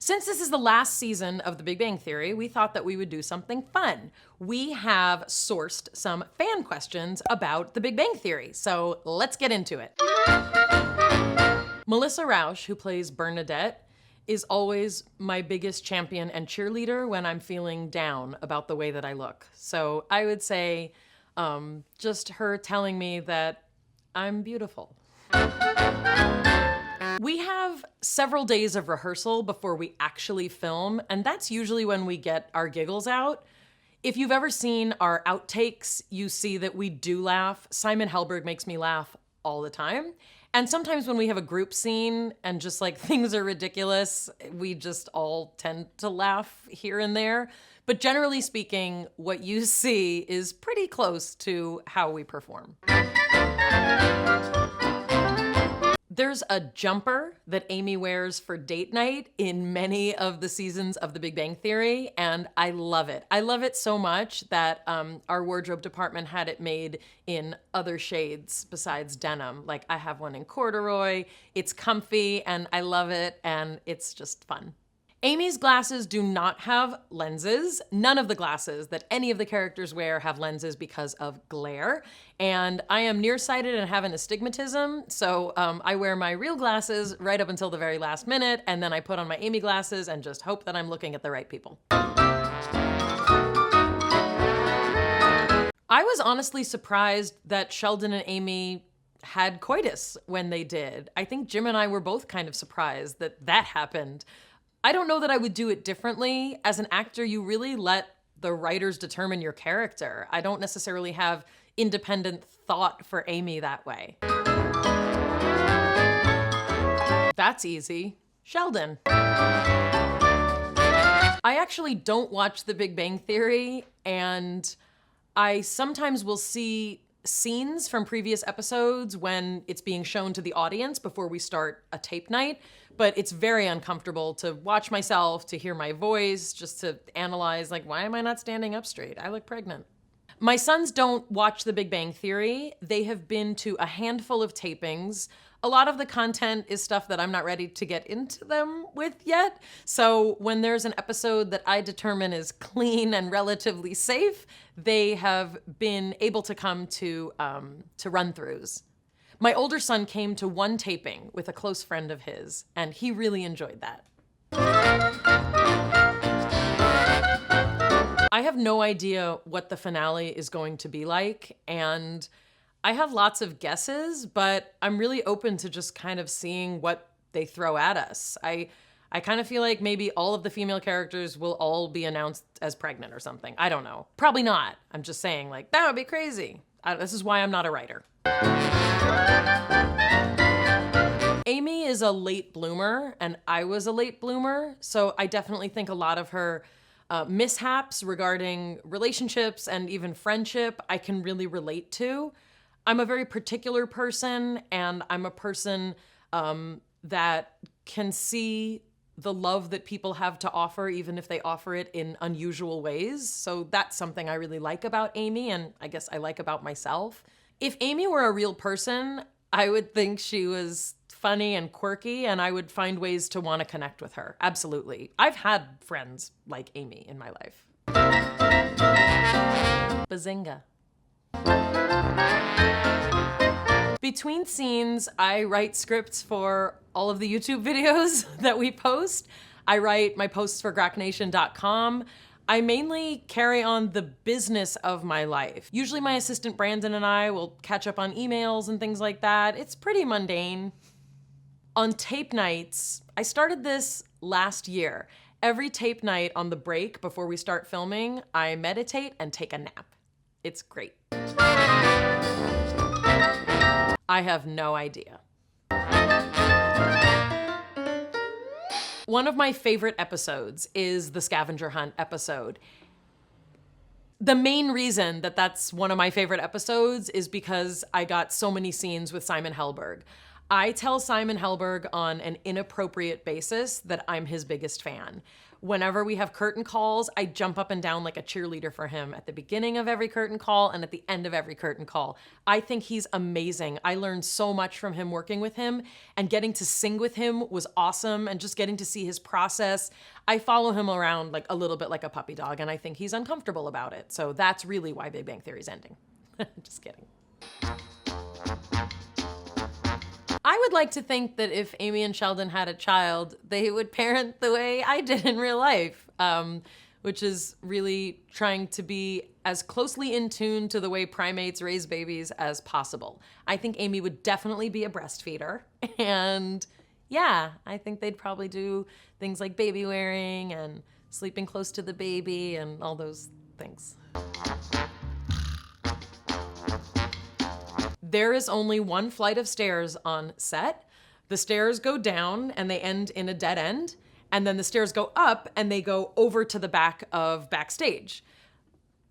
Since this is the last season of The Big Bang Theory, we thought that we would do something fun. We have sourced some fan questions about The Big Bang Theory, so let's get into it. Melissa Rauch, who plays Bernadette, is always my biggest champion and cheerleader when I'm feeling down about the way that I look. So I would say just her telling me that I'm beautiful. We have several days of rehearsal before we actually film, and that's usually when we get our giggles out. If you've ever seen our outtakes, you see that we do laugh. Simon Helberg makes me laugh all the time. And sometimes when we have a group scene and just like things are ridiculous, we just all tend to laugh here and there. But generally speaking, what you see is pretty close to how we perform. There's a jumper that Amy wears for date night in many of the seasons of The Big Bang Theory, and I love it. I love it so much that our wardrobe department had it made in other shades besides denim. Like I have one in corduroy, it's comfy, and I love it, and it's just fun. Amy's glasses do not have lenses. None of the glasses that any of the characters wear have lenses because of glare. And I am nearsighted and have an astigmatism, so I wear my real glasses right up until the very last minute, and then I put on my Amy glasses and just hope that I'm looking at the right people. I was honestly surprised that Sheldon and Amy had coitus when they did. I think Jim and I were both kind of surprised that that happened. I don't know that I would do it differently. As an actor, you really let the writers determine your character. I don't necessarily have independent thought for Amy that way. That's easy. Sheldon. I actually don't watch The Big Bang Theory, and I sometimes will see scenes from previous episodes when it's being shown to the audience before we start a tape night, but it's very uncomfortable to watch myself, to hear my voice, just to analyze, like, why am I not standing up straight? I look pregnant. My sons don't watch The Big Bang Theory. They have been to a handful of tapings. A lot of the content is stuff that I'm not ready to get into them with yet. So when there's an episode that I determine is clean and relatively safe, they have been able to come to run-throughs. My older son came to one taping with a close friend of his, and he really enjoyed that. I have no idea what the finale is going to be like, and I have lots of guesses, but I'm really open to just kind of seeing what they throw at us. I kind of feel like maybe all of the female characters will all be announced as pregnant or something. I don't know. Probably not. I'm just saying, like, that would be crazy. This is why I'm not a writer. Amy is a late bloomer, and I was a late bloomer, so I definitely think a lot of her mishaps regarding relationships and even friendship I can really relate to. I'm a very particular person, and I'm a person that can see the love that people have to offer, even if they offer it in unusual ways. So that's something I really like about Amy, and I guess I like about myself. If Amy were a real person, I would think she was funny and quirky, and I would find ways to want to connect with her. Absolutely. I've had friends like Amy in my life. Bazinga. Between scenes, I write scripts for all of the YouTube videos that we post. I write my posts for groknation.com. I mainly carry on the business of my life. Usually my assistant Brandon and I will catch up on emails and things like that. It's pretty mundane. On tape nights, I started this last year. Every tape night on the break before we start filming, I meditate and take a nap. It's great. I have no idea. One of my favorite episodes is the scavenger hunt episode. The main reason that that's one of my favorite episodes is because I got so many scenes with Simon Helberg. I tell Simon Helberg on an inappropriate basis that I'm his biggest fan. Whenever we have curtain calls, I jump up and down like a cheerleader for him at the beginning of every curtain call and at the end of every curtain call. I think he's amazing. I learned so much from him working with him, and getting to sing with him was awesome, and just getting to see his process. I follow him around like a little bit like a puppy dog, and I think he's uncomfortable about it. So that's really why Big Bang Theory's ending. Just kidding. I would like to think that if Amy and Sheldon had a child, they would parent the way I did in real life, which is really trying to be as closely in tune to the way primates raise babies as possible. I think Amy would definitely be a breastfeeder. And yeah, I think they'd probably do things like baby wearing and sleeping close to the baby and all those things. There is only one flight of stairs on set. The stairs go down and they end in a dead end. And then the stairs go up and they go over to the back of backstage.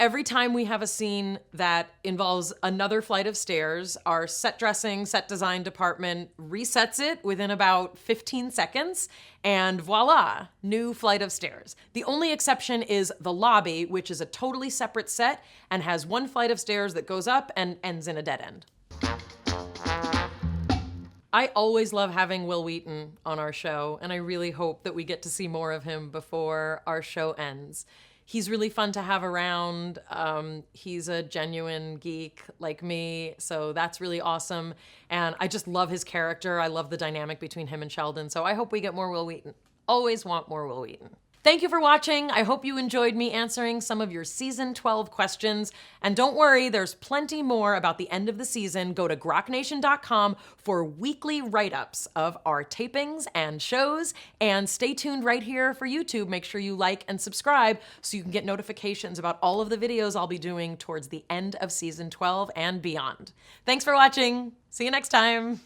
Every time we have a scene that involves another flight of stairs, our set dressing, set design department resets it within about 15 seconds, and voila, new flight of stairs. The only exception is the lobby, which is a totally separate set and has one flight of stairs that goes up and ends in a dead end. I always love having Will Wheaton on our show, and I really hope that we get to see more of him before our show ends. He's really fun to have around. He's a genuine geek like me, so that's really awesome. And I just love his character. I love the dynamic between him and Sheldon, so I hope we get more Will Wheaton. Always want more Will Wheaton. Thank you for watching. I hope you enjoyed me answering some of your season 12 questions. And don't worry, there's plenty more about the end of the season. Go to groknation.com for weekly write-ups of our tapings and shows. And stay tuned right here for YouTube. Make sure you like and subscribe so you can get notifications about all of the videos I'll be doing towards the end of season 12 and beyond. Thanks for watching. See you next time.